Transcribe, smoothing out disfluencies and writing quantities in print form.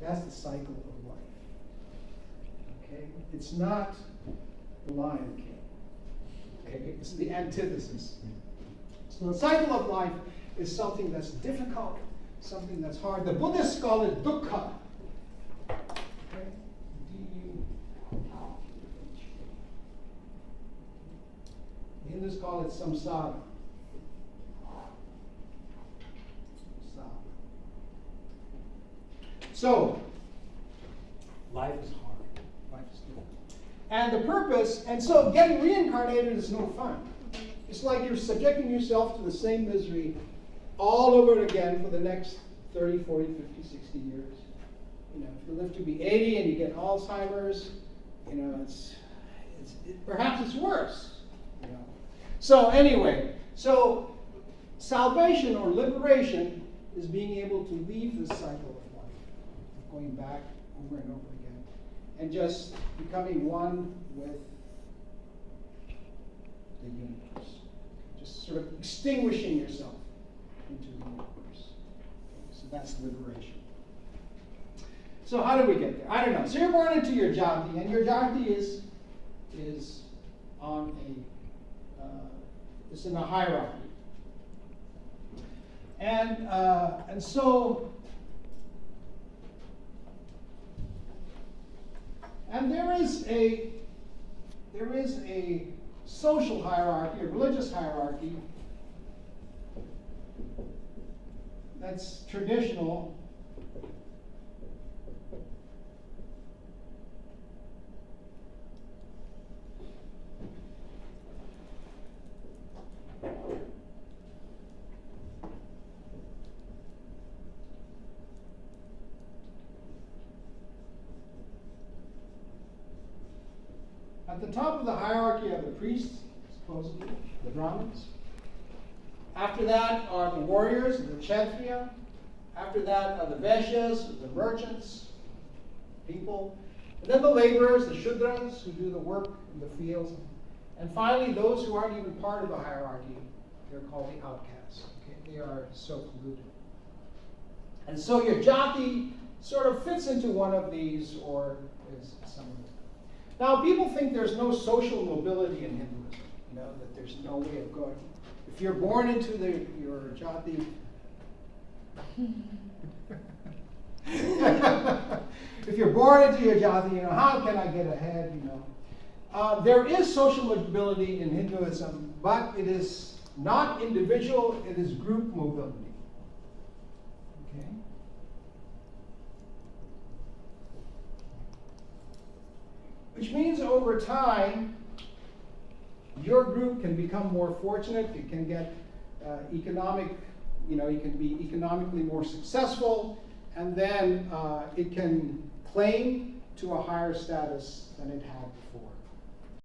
That's the cycle of life. Okay? It's not the Lion King. Okay? It's the antithesis. So the cycle of life is something that's difficult, something that's hard. The Buddhists call it dukkha. Okay? The Hindus call it samsara. So, life is hard. Life is difficult. And the purpose, and so getting reincarnated is no fun. It's like you're subjecting yourself to the same misery all over again for the next 30, 40, 50, 60 years. You know, if you live to be 80 and you get Alzheimer's, you know, perhaps it's worse. You know. So anyway, so salvation or liberation is being able to leave this cycle of life, going back over and over again, and just becoming one with the universe. Just sort of extinguishing yourself into the universe. So that's liberation. So how do we get there? I don't know. So you're born into your jati, and your jati is on it's in a hierarchy. And so there is a social hierarchy, a religious hierarchy that's traditional. At the top of the hierarchy are the priests, supposedly, the Brahmins. After that are the warriors, the Kshatriya. After that are the Vaishyas, the merchants, people. And then the laborers, the Shudras, who do the work in the fields. And finally, those who aren't even part of the hierarchy, they're called the outcasts. Okay? They are so polluted. And so your jati sort of fits into one of these or is some of them. Now, people think there's no social mobility in Hinduism, you know, that there's no way of going. If you're born into your jati, if you're born into your jati, you know, how can I get ahead, you know? There is social mobility in Hinduism, but it is not individual, it is group mobility. Okay? Which means over time, your group can become more fortunate, it can get economic, you know, it can be economically more successful, and then it can claim to a higher status than it had before.